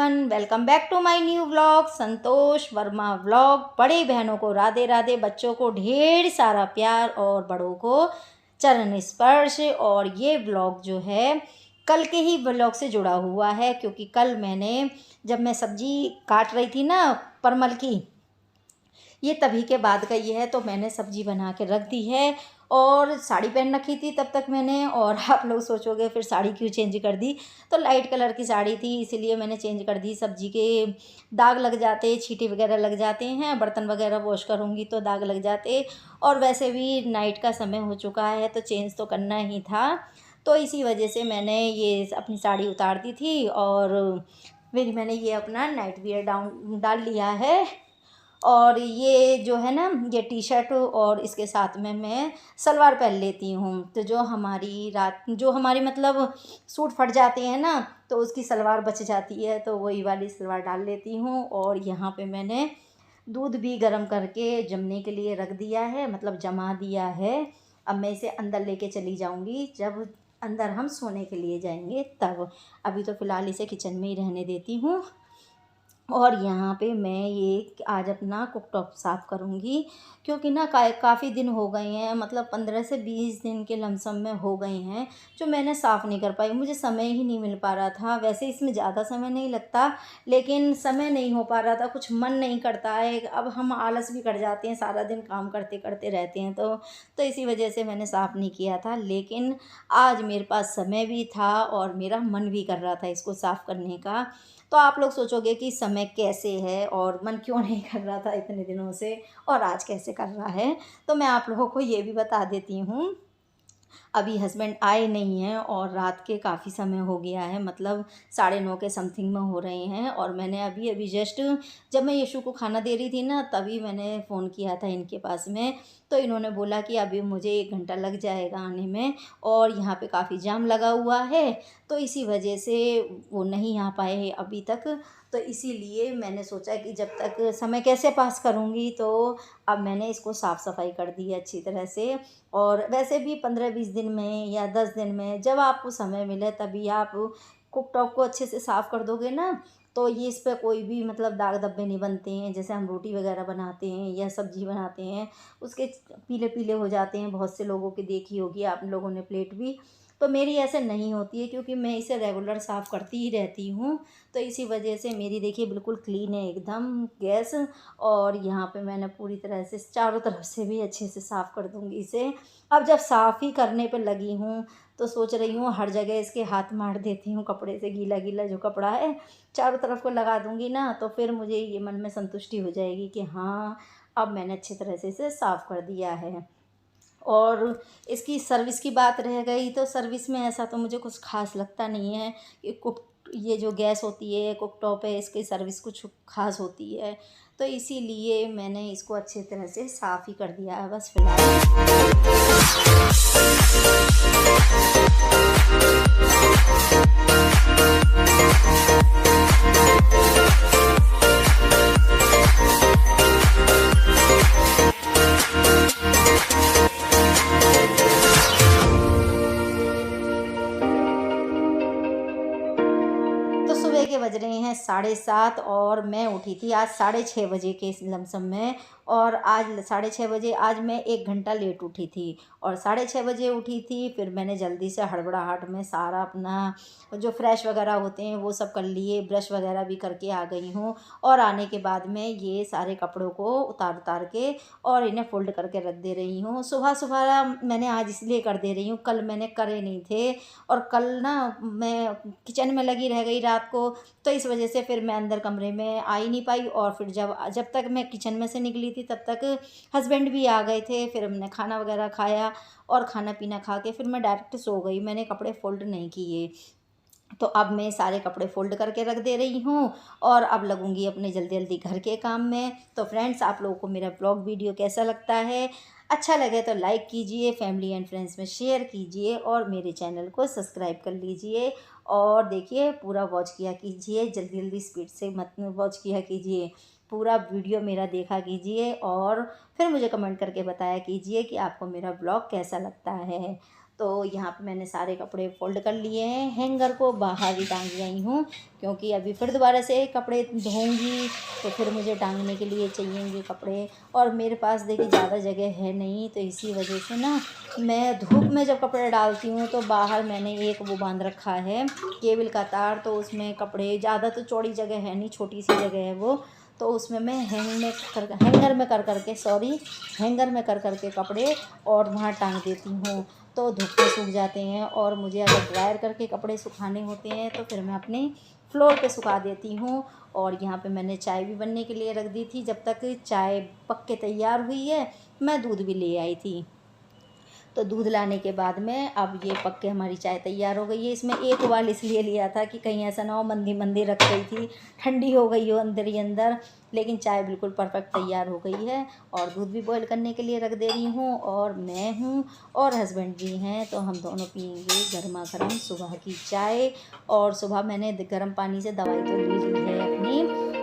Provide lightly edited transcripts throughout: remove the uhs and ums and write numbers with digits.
Everyone, welcome back to my new vlog Santosh Verma vlog. बड़ी बहनों को राधे राधे, बच्चों को ढेर सारा प्यार और बड़ों को चरण स्पर्श। और ये व्लॉग जो है कल के ही व्लॉग से जुड़ा हुआ है, क्योंकि कल मैंने जब मैं सब्जी काट रही थी ना परमल की, ये तभी के बाद का ये है। तो मैंने सब्जी बना के रख दी है और साड़ी पहन रखी थी तब तक मैंने। और आप लोग सोचोगे फिर साड़ी क्यों चेंज कर दी, तो लाइट कलर की साड़ी थी इसीलिए मैंने चेंज कर दी। सब्जी के दाग लग जाते, छींटे वगैरह लग जाते हैं, बर्तन वगैरह वॉश करूँगी तो दाग लग जाते। और वैसे भी नाइट का समय हो चुका है तो चेंज तो करना ही था। तो इसी वजह से मैंने ये अपनी साड़ी उतार दी थी और फिर मैंने ये अपना नाइट वियर डाल लिया है। और ये जो है ना, ये टी शर्ट और इसके साथ में मैं सलवार पहन लेती हूँ। तो जो हमारी मतलब सूट फट जाते हैं ना, तो उसकी सलवार बच जाती है, तो वही वाली सलवार डाल लेती हूँ। और यहाँ पे मैंने दूध भी गर्म करके जमने के लिए रख दिया है, मतलब जमा दिया है। अब मैं इसे अंदर लेके चली जाऊँगी जब अंदर हम सोने के लिए जाएंगे तब। अभी तो फ़िलहाल इसे किचन में ही रहने देती हूँ। और यहाँ पे मैं ये आज अपना कुकटॉप साफ़ करूँगी, क्योंकि ना काफ़ी दिन हो गए हैं, मतलब 15 से 20 दिन के लमसम में हो गए हैं जो मैंने साफ़ नहीं कर पाई। मुझे समय ही नहीं मिल पा रहा था। वैसे इसमें ज़्यादा समय नहीं लगता, लेकिन समय नहीं हो पा रहा था, कुछ मन नहीं करता है। अब हम आलस भी कर जाते हैं, सारा दिन काम करते करते रहते हैं, तो इसी वजह से मैंने साफ़ नहीं किया था। लेकिन आज मेरे पास समय भी था और मेरा मन भी कर रहा था इसको साफ़ करने का। तो आप लोग सोचोगे कि समय कैसे है और मन क्यों नहीं कर रहा था इतने दिनों से, और आज कैसे कर रहा है। तो मैं आप लोगों को ये भी बता देती हूँ। अभी हस्बैंड आए नहीं हैं और रात के काफ़ी समय हो गया है, मतलब 9:30 के समथिंग में हो रहे हैं। और मैंने अभी अभी जस्ट जब मैं यशु को खाना दे रही थी ना, तभी मैंने फ़ोन किया था इनके पास में। तो इन्होंने बोला कि अभी मुझे 1 घंटा लग जाएगा आने में, और यहाँ पे काफ़ी जाम लगा हुआ है, तो इसी वजह से वो नहीं आ पाए हैं अभी तक। तो इसीलिए मैंने सोचा कि जब तक समय कैसे पास करूँगी, तो अब मैंने इसको साफ़ सफाई कर दी है अच्छी तरह से। और वैसे भी 15-20 दिन में या 10 दिन में जब आपको समय मिले तभी आप कुकटॉप को अच्छे से साफ़ कर दोगे ना, तो ये इस पे कोई भी मतलब दाग धब्बे नहीं बनते हैं। जैसे हम रोटी वगैरह बनाते हैं या सब्ज़ी बनाते हैं, उसके पीले पीले हो जाते हैं। बहुत से लोगों की देखी होगी आप लोगों ने प्लेट भी। तो मेरी ऐसे नहीं होती है, क्योंकि मैं इसे रेगुलर साफ़ करती ही रहती हूँ। तो इसी वजह से मेरी देखिए बिल्कुल क्लीन है एकदम गैस। और यहाँ पे मैंने पूरी तरह से चारों तरफ से भी अच्छे से साफ़ कर दूँगी इसे। अब जब साफ़ ही करने पे लगी हूँ, तो सोच रही हूँ हर जगह इसके हाथ मार देती हूँ कपड़े से। गीला गीला जो कपड़ा है चारों तरफ को लगा दूँगी ना, तो फिर मुझे ये मन में संतुष्टि हो जाएगी कि हाँ, अब मैंने अच्छी तरह से इसे साफ़ कर दिया है। और इसकी सर्विस की बात रह गई, तो सर्विस में ऐसा तो मुझे कुछ ख़ास लगता नहीं है कि ये जो गैस होती है, कुकटॉप है, इसकी सर्विस कुछ ख़ास होती है। तो इसीलिए मैंने इसको अच्छी तरह से साफ़ ही कर दिया है बस तो सुबह के बज रहे हैं 7:30 और मैं उठी थी आज 6:30 बजे के इस लमसम में। और आज 6:30 बजे आज मैं 1 घंटा लेट उठी थी, और 6:30 बजे उठी थी। फिर मैंने जल्दी से हड़बड़ाहट में सारा अपना जो फ्रेश वगैरह होते हैं वो सब कर लिए, ब्रश वगैरह भी करके आ गई हूँ। और आने के बाद में ये सारे कपड़ों को उतार के और इन्हें फ़ोल्ड करके रख दे रही हूँ। सुबह सुबह मैंने आज इसलिए कर दे रही हूँ, कल मैंने करे नहीं थे। और कल ना मैं किचन में लगी रह गई रात को, तो इस वजह से फिर मैं अंदर कमरे में आ ही नहीं पाई। और फिर जब तक मैं किचन में से निकली थी तब तक हस्बैंड भी आ गए थे। फिर हमने खाना वगैरह खाया और खाना पीना खा के फिर मैं डायरेक्ट सो गई। मैंने कपड़े फ़ोल्ड नहीं किए। तो अब मैं सारे कपड़े फ़ोल्ड करके रख दे रही हूँ और अब लगूंगी अपने जल्दी जल्दी घर के काम में। तो फ्रेंड्स, आप लोगों को मेरा ब्लॉग वीडियो कैसा लगता है? अच्छा लगे तो लाइक कीजिए, फैमिली एंड फ्रेंड्स में शेयर कीजिए और मेरे चैनल को सब्सक्राइब कर लीजिए। और देखिए, पूरा वॉच किया कीजिए, जल्दी जल्दी स्पीड से मत वॉच किया कीजिए, पूरा वीडियो मेरा देखा कीजिए और फिर मुझे कमेंट करके बताया कीजिए कि आपको मेरा ब्लॉग कैसा लगता है। तो यहाँ पे मैंने सारे कपड़े फ़ोल्ड कर लिए हैं, हैंगर को बाहर ही टांग आई हूँ, क्योंकि अभी फिर दोबारा से कपड़े धोऊँगी तो फिर मुझे टांगने के लिए चाहिएंगे कपड़े। और मेरे पास देखिए ज़्यादा जगह है नहीं, तो इसी वजह से ना मैं धूप में जब कपड़े डालती हूँ तो बाहर मैंने एक वो बांध रखा है केबल का तार, तो उसमें कपड़े, ज़्यादा तो चौड़ी जगह है नहीं, छोटी सी जगह है वो, तो उसमें मैं हैंगर में कर कर के कपड़े और वहाँ टांग देती हूँ, तो धूप में सूख जाते हैं। और मुझे अगर ड्रायर करके कपड़े सुखाने होते हैं तो फिर मैं अपने फ्लोर पे सुखा देती हूँ। और यहाँ पे मैंने चाय भी बनने के लिए रख दी थी। जब तक चाय पक के तैयार हुई है मैं दूध भी ले आई थी। तो दूध लाने के बाद में अब ये पक के हमारी चाय तैयार हो गई है। इसमें एक उबाल इसलिए लिया था कि कहीं ऐसा ना हो मंदी मंदी रख गई थी, ठंडी हो गई हो अंदर ही अंदर, लेकिन चाय बिल्कुल परफेक्ट तैयार हो गई है। और दूध भी बॉईल करने के लिए रख दे रही हूँ, और मैं हूँ और हस्बैंड भी हैं, तो हम दोनों पियेंगे गर्मा गर्म सुबह की चाय। और सुबह मैंने गर्म पानी से दवाई तो ले ली है अपनी।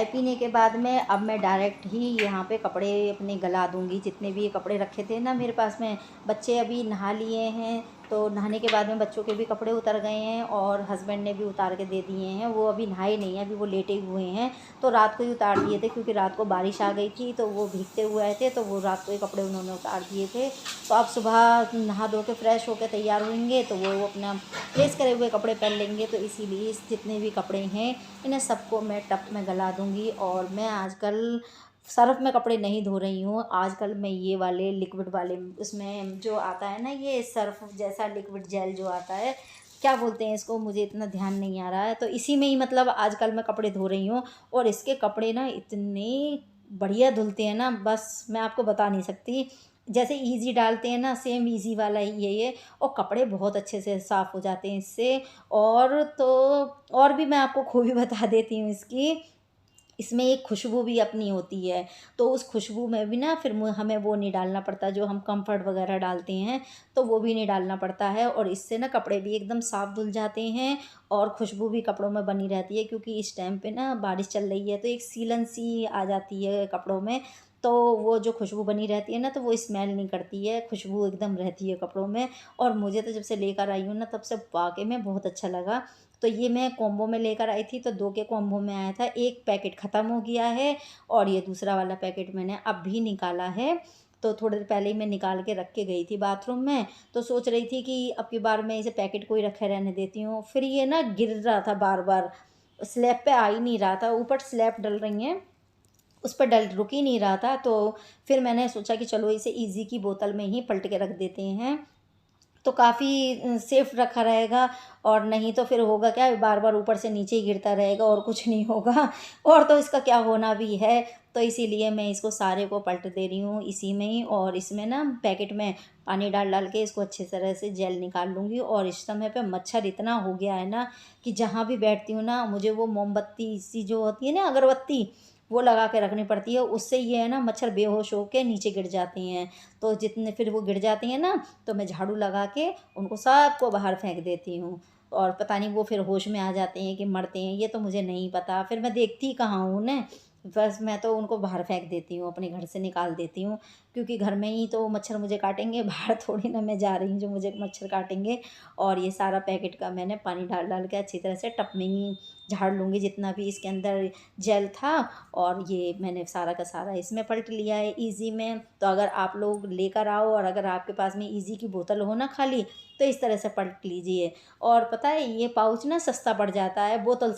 पीने के बाद में अब मैं डायरेक्ट ही यहाँ पे कपड़े अपने गला दूँगी। जितने भी कपड़े रखे थे ना मेरे पास में, बच्चे अभी नहा लिए हैं, तो नहाने के बाद में बच्चों के भी कपड़े उतर गए हैं और हस्बैंड ने भी उतार के दे दिए हैं। वो अभी नहाए नहीं हैं, अभी वो लेटे हुए हैं, तो रात को ही उतार दिए थे, क्योंकि रात को बारिश आ गई थी तो वो भीगते हुए आए थे, तो वो रात को ही कपड़े उन्होंने उतार दिए थे। तो अब सुबह नहा धो के फ्रेश होकर तैयार होंगे तो वो अपना प्रेस करे हुए कपड़े पहन लेंगे। तो इसीलिए जितने भी कपड़े हैं इन्हें सबको मैं टब में गला दूँगी। और मैं आजकल सर्फ़ में कपड़े नहीं धो रही हूँ, आजकल मैं ये वाले लिक्विड वाले, उसमें जो आता है ना ये सर्फ़ जैसा लिक्विड जेल जो आता है, क्या बोलते हैं इसको, मुझे इतना ध्यान नहीं आ रहा है, तो इसी में ही मतलब आजकल मैं कपड़े धो रही हूँ। और इसके कपड़े ना इतने बढ़िया धुलते हैं ना, बस मैं आपको बता नहीं सकती। जैसे ईज़ी डालते हैं ना, सेम ईज़ी वाला ही है ये, और कपड़े बहुत अच्छे से साफ़ हो जाते हैं इससे। और तो और भी मैं आपको खूबी बता देती हूँ इसकी, इसमें एक खुशबू भी अपनी होती है, तो उस खुशबू में भी ना फिर हमें वो नहीं डालना पड़ता जो हम कंफर्ट वगैरह डालते हैं, तो वो भी नहीं डालना पड़ता है। और इससे ना कपड़े भी एकदम साफ़ धुल जाते हैं और खुशबू भी कपड़ों में बनी रहती है, क्योंकि इस टाइम पे ना बारिश चल रही है तो एक सीलन सी आ जाती है कपड़ों में, तो वो जो खुशबू बनी रहती है ना तो वो स्मेल नहीं करती है, खुशबू एकदम रहती है कपड़ों में। और मुझे तो जब से लेकर आई हूँ ना तब से वाक़ई में बहुत अच्छा लगा। तो ये मैं कॉम्बो में लेकर आई थी, तो 2 के कॉम्बो में आया था, एक पैकेट ख़त्म हो गया है और ये दूसरा वाला पैकेट मैंने अभी निकाला है। तो थोड़ी देर पहले ही मैं निकाल के रख के गई थी बाथरूम में, तो सोच रही थी कि अब की बार मैं इसे पैकेट को ही रखे रहने देती हूँ। फिर ये ना गिर रहा था बार-बार, स्लैब पे आ ही नहीं रहा था, ऊपर स्लैब डल रही हैं, उस पर डल रुक ही नहीं रहा था। तो फिर मैंने सोचा कि चलो इसे ईज़ी की बोतल में ही पलट के रख देते हैं, तो काफ़ी सेफ़ रखा रहेगा। और नहीं तो फिर होगा क्या, बार बार ऊपर से नीचे ही गिरता रहेगा और कुछ नहीं होगा, और तो इसका क्या होना भी है। तो इसीलिए मैं इसको सारे को पलट दे रही हूँ इसी में ही। और इसमें ना पैकेट में पानी डाल डाल के इसको अच्छे तरह से जेल निकाल लूँगी। और इस समय पे मच्छर इतना हो गया है ना कि जहाँ भी बैठती हूँ ना मुझे वो मोमबत्ती सी जो होती है ना, अगरबत्ती, वो लगा के रखनी पड़ती है। उससे ये है ना मच्छर बेहोश होके नीचे गिर जाती हैं, तो जितने फिर वो गिर जाती हैं ना तो मैं झाड़ू लगा के उनको सबको बाहर फेंक देती हूँ। और पता नहीं वो फिर होश में आ जाते हैं कि मरते हैं, ये तो मुझे नहीं पता, फिर मैं देखती कहाँ हूँ उन्हें, बस मैं तो उनको बाहर फेंक देती हूँ, अपने घर से निकाल देती हूँ, क्योंकि घर में ही तो मच्छर मुझे काटेंगे, बाहर थोड़ी ना मैं जा रही हूँ जो मुझे मच्छर काटेंगे। और ये सारा पैकेट का मैंने पानी डाल डाल के अच्छी तरह से टब में ही झाड़ लूँगी जितना भी इसके अंदर जेल था। और ये मैंने सारा का सारा इसमें पलट लिया है ईज़ी में। तो अगर आप लोग लेकर आओ और अगर आपके पास में ईज़ी की बोतल हो ना खाली, तो इस तरह से पलट लीजिए। और पता है ये पाउच ना सस्ता पड़ जाता है बोतल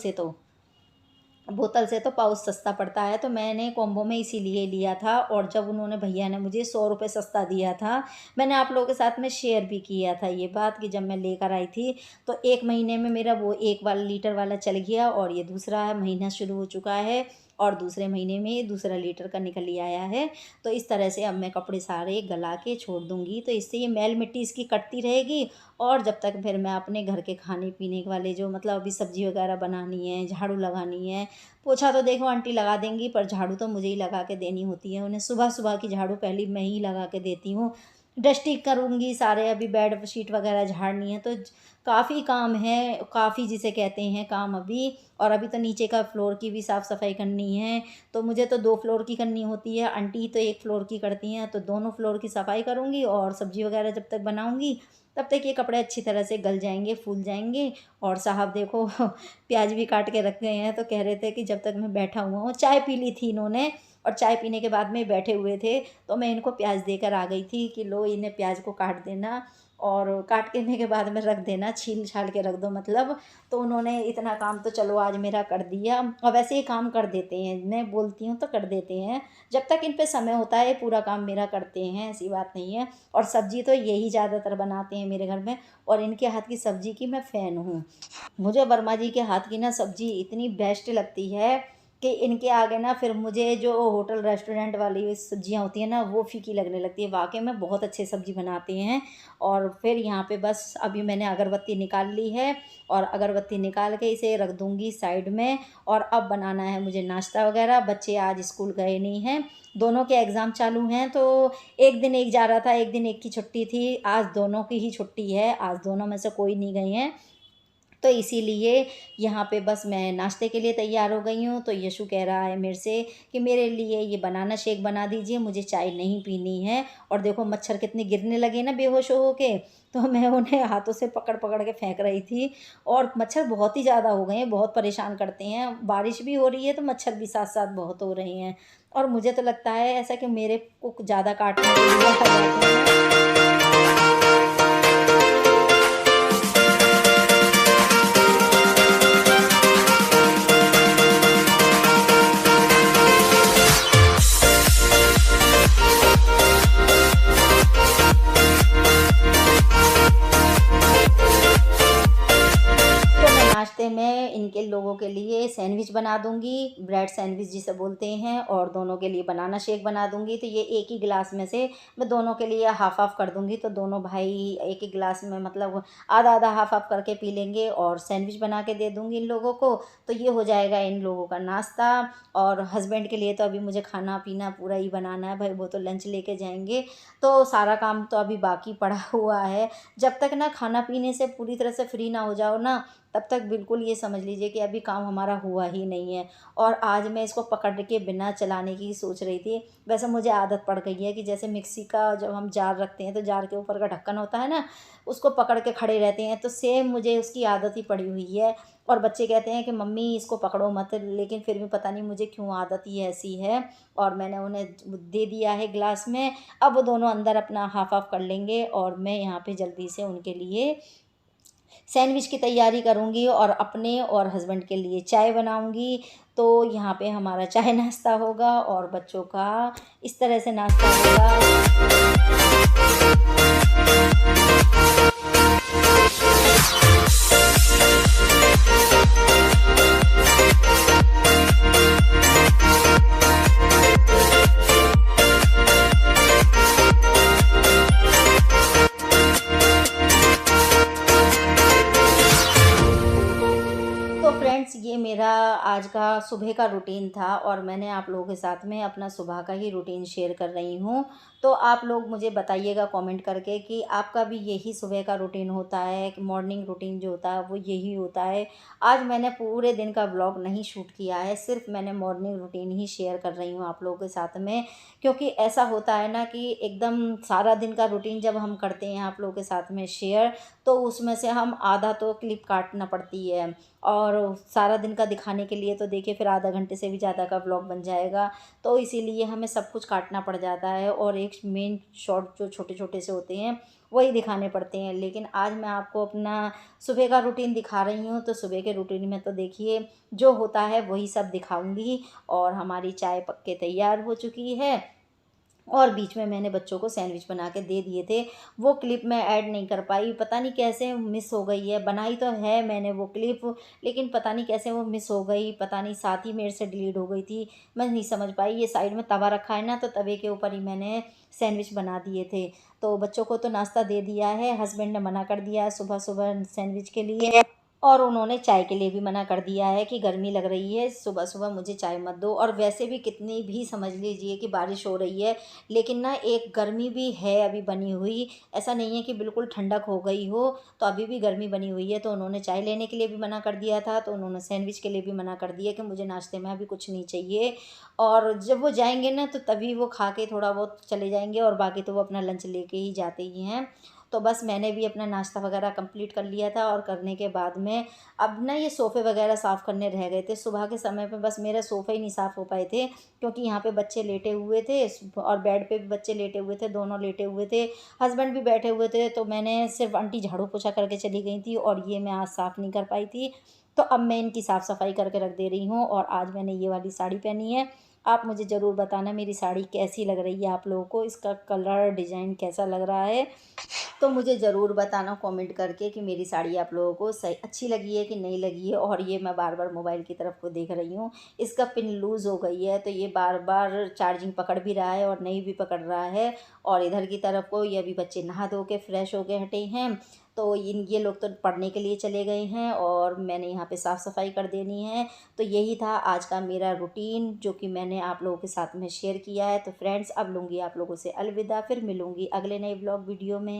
से तो पाउच सस्ता पड़ता है, तो मैंने कॉम्बो में इसीलिए लिया था। और जब उन्होंने भैया ने मुझे 100 रुपये सस्ता दिया था, मैंने आप लोगों के साथ में शेयर भी किया था ये बात कि जब मैं लेकर आई थी तो 1 महीने में मेरा वो 1 वाला लीटर वाला चल गया और ये दूसरा महीना शुरू हो चुका है। और दूसरे महीने में दूसरा लीटर का निकल ही आया है। तो इस तरह से अब मैं कपड़े सारे गला के छोड़ दूँगी, तो इससे ये मैल मिट्टी इसकी कटती रहेगी। और जब तक फिर मैं अपने घर के खाने पीने वाले जो मतलब अभी सब्ज़ी वगैरह बनानी है, झाड़ू लगानी है, पोछा तो देखो आंटी लगा देंगी, पर झाड़ू तो मुझे ही लगा के देनी होती है उन्हें। सुबह-सुबह की झाड़ू पहले मैं ही लगा के देती हूँ। डस्टिंग करूँगी, सारे अभी बेड शीट वगैरह झाड़नी है, तो काफ़ी काम है, काफ़ी जिसे कहते हैं काम अभी। और अभी तो नीचे का फ्लोर की भी साफ़-सफ़ाई करनी है, तो मुझे तो 2 फ्लोर की करनी होती है, आंटी तो 1 फ्लोर की करती हैं, तो दोनों फ्लोर की सफ़ाई करूँगी और सब्ज़ी वगैरह जब तक बनाऊँगी, तब तक ये कपड़े अच्छी तरह से गल जाएँगे, फूल जाएँगे। और साहब देखो प्याज भी काट के रख गए हैं, तो कह रहे थे कि जब तक मैं बैठा हुआ हूँ, चाय पी ली थी इन्होंने, और चाय पीने के बाद में बैठे हुए थे, तो मैं इनको प्याज देकर आ गई थी कि लो इन्हें प्याज को काट देना और काट देने के बाद में रख देना, छील-छाल के रख दो मतलब। तो उन्होंने इतना काम तो चलो आज मेरा कर दिया, और वैसे ही काम कर देते हैं, मैं बोलती हूँ तो कर देते हैं। जब तक इन पे समय होता है पूरा काम मेरा करते हैं, ऐसी बात नहीं है। और सब्ज़ी तो यही ज़्यादातर बनाते हैं मेरे घर में, और इनके हाथ की सब्ज़ी की मैं फ़ैन हूँ। मुझे वर्मा जी के हाथ की ना सब्ज़ी इतनी बेस्ट लगती है कि इनके आगे ना फिर मुझे जो होटल रेस्टोरेंट वाली सब्ज़ियाँ होती हैं ना, वो फ़ीकी लगने लगती है। वाक़ई में बहुत अच्छी सब्ज़ी बनाते हैं। और फिर यहाँ पे बस अभी मैंने अगरबत्ती निकाल ली है, और अगरबत्ती निकाल के इसे रख दूँगी साइड में। और अब बनाना है मुझे नाश्ता वग़ैरह। बच्चे आज स्कूल गए नहीं हैं, दोनों के एग्ज़ाम चालू हैं, तो एक दिन एक जा रहा था, एक दिन एक की छुट्टी थी। आज दोनों की ही छुट्टी है, आज दोनों में से कोई नहीं गए हैं। तो इसीलिए यहाँ पे बस मैं नाश्ते के लिए तैयार हो गई हूँ। तो यशु कह रहा है मेरे से कि मेरे लिए ये बनाना शेक बना दीजिए, मुझे चाय नहीं पीनी है। और देखो मच्छर कितने गिरने लगे ना बेहोश हो के, तो मैं उन्हें हाथों से पकड़-पकड़ के फेंक रही थी। और मच्छर बहुत ही ज़्यादा हो गए हैं, बहुत परेशान करते हैं। बारिश भी हो रही है तो मच्छर भी साथ-साथ बहुत हो रहे हैं। और मुझे तो लगता है ऐसा कि मेरे को ज़्यादा काटने के लिए आ जाते हैं। तो मैं नाश्ते में इनके लोगों के लिए सैंडविच बना दूँगी, ब्रेड सैंडविच जिसे बोलते हैं, और दोनों के लिए बनाना शेक बना दूँगी। तो ये एक ही गिलास में से मैं दोनों के लिए हाफ़-हाफ़ कर दूँगी, तो दोनों भाई एक ही गिलास में मतलब आधा-आधा हाफ़-हाफ़ करके पी लेंगे। और सैंडविच बना के दे दूँगी इन लोगों को, तो ये हो जाएगा इन लोगों का नाश्ता। और हस्बैंड के लिए तो अभी मुझे खाना-पीना पूरा ही बनाना है, भाई वो तो लंच लेके जाएँगे, तो सारा काम तो अभी बाकी पड़ा हुआ है। जब तक ना खाना-पीने से पूरी तरह से फ्री ना हो जाओ ना, तब तक बिल्कुल ये समझ लीजिए कि अभी काम हमारा हुआ ही नहीं है। और आज मैं इसको पकड़ के बिना चलाने की सोच रही थी। वैसे मुझे आदत पड़ गई है कि जैसे मिक्सी का जब हम जार रखते हैं तो जार के ऊपर का ढक्कन होता है ना, उसको पकड़ के खड़े रहते हैं, तो सेम मुझे उसकी आदत ही पड़ी हुई है। और बच्चे कहते हैं कि मम्मी इसको पकड़ो मत, लेकिन फिर भी पता नहीं मुझे क्यों आदत ही ऐसी है। और मैंने उन्हें दे दिया है ग्लास में। अब वो दोनों अंदर अपना हाफ़-हाफ़ कर लेंगे, और मैं यहाँ पे जल्दी से उनके लिए सैंडविच की तैयारी करूँगी और अपने और हस्बैंड के लिए चाय बनाऊँगी। तो यहाँ पे हमारा चाय नाश्ता होगा और बच्चों का इस तरह से नाश्ता होगा। तो फ्रेंड्स ये मेरा आज का सुबह का रूटीन था, और मैंने आप लोगों के साथ में अपना सुबह का ही रूटीन शेयर कर रही हूँ। तो आप लोग मुझे बताइएगा कमेंट करके कि आपका भी यही सुबह का रूटीन होता है, कि मॉर्निंग रूटीन जो होता है वो यही होता है। आज मैंने पूरे दिन का व्लॉग नहीं शूट किया है, सिर्फ मैंने मॉर्निंग रूटीन ही शेयर कर रही हूँ आप लोगों के साथ में। क्योंकि ऐसा होता है ना कि एकदम सारा दिन का रूटीन जब हम करते हैं आप लोगों के साथ में शेयर, तो उसमें से हम आधा तो क्लिप काटना पड़ती है, और सारा दिन का दिखाने के लिए तो देखिए फिर आधा घंटे से भी ज़्यादा का व्लॉग बन जाएगा। तो इसीलिए हमें सब कुछ काटना पड़ जाता है, और एक मेन शॉर्ट जो छोटे-छोटे से होते हैं वही दिखाने पड़ते हैं। लेकिन आज मैं आपको अपना सुबह का रूटीन दिखा रही हूँ, तो सुबह के रूटीन में तो देखिए जो होता है वही सब दिखाऊँगी। और हमारी चाय पक के तैयार हो चुकी है, और बीच में मैंने बच्चों को सैंडविच बना के दे दिए थे। वो क्लिप मैं ऐड नहीं कर पाई, पता नहीं कैसे मिस हो गई है। बनाई तो है मैंने वो क्लिप, लेकिन पता नहीं कैसे वो मिस हो गई, पता नहीं साथ ही मेरे से डिलीट हो गई थी। मैं नहीं समझ पाई। ये साइड में तवा रखा है ना, तो तवे के ऊपर ही मैंने सैंडविच बना दिए थे। तो बच्चों को तो नाश्ता दे दिया है, हस्बैंड ने मना कर दिया है सुबह-सुबह सैंडविच के लिए। और उन्होंने चाय के लिए भी मना कर दिया है कि गर्मी लग रही है, सुबह-सुबह मुझे चाय मत दो। और वैसे भी कितनी भी समझ लीजिए कि बारिश हो रही है, लेकिन ना एक गर्मी भी है अभी बनी हुई। ऐसा नहीं है कि बिल्कुल ठंडक हो गई हो, तो अभी भी गर्मी बनी हुई है। तो उन्होंने चाय लेने के लिए भी मना कर दिया था, तो उन्होंने सैंडविच के लिए भी मना कर दिया कि मुझे नाश्ते में अभी कुछ नहीं चाहिए। और जब वो जाएँगे ना, तो तभी वो खा के थोड़ा बहुत चले जाएँगे, और बाकी तो वो अपना लंच लेके ही जाते ही हैं। तो बस मैंने भी अपना नाश्ता वगैरह कंप्लीट कर लिया था, और करने के बाद में अब ना ये सोफ़े वगैरह साफ़ करने रह गए थे। सुबह के समय पे बस मेरे सोफ़े ही नहीं साफ़ हो पाए थे, क्योंकि यहाँ पे बच्चे लेटे हुए थे और बेड पे भी बच्चे लेटे हुए थे, दोनों लेटे हुए थे। हस्बैंड भी बैठे हुए थे, तो मैंने सिर्फ़ आंटी झाड़ू पोछा करके चली गई थी, और ये मैं आज साफ़ नहीं कर पाई थी। तो अब मैं इनकी साफ़-सफ़ाई करके रख दे रही हूँ, और आज मैंने ये वाली साड़ी पहनी है। आप मुझे ज़रूर बताना मेरी साड़ी कैसी लग रही है आप लोगों को, इसका कलर, डिज़ाइन कैसा लग रहा है। तो मुझे ज़रूर बताना कमेंट करके कि मेरी साड़ी आप लोगों को सही अच्छी लगी है कि नहीं लगी है। और ये मैं बार-बार मोबाइल की तरफ को देख रही हूँ, इसका पिन लूज़ हो गई है, तो ये बार-बार चार्जिंग पकड़ भी रहा है और नहीं भी पकड़ रहा है। और इधर की तरफ को ये अभी बच्चे नहा धो के फ्रेश होके हटे हैं, तो ये लोग तो पढ़ने के लिए चले गए हैं, और मैंने यहाँ पे साफ़-सफ़ाई कर देनी है। तो यही था आज का मेरा रूटीन, जो कि मैंने आप लोगों के साथ में शेयर किया है। तो फ्रेंड्स, अब लूँगी आप लोगों से अलविदा, फिर मिलूँगी अगले नए व्लॉग वीडियो में।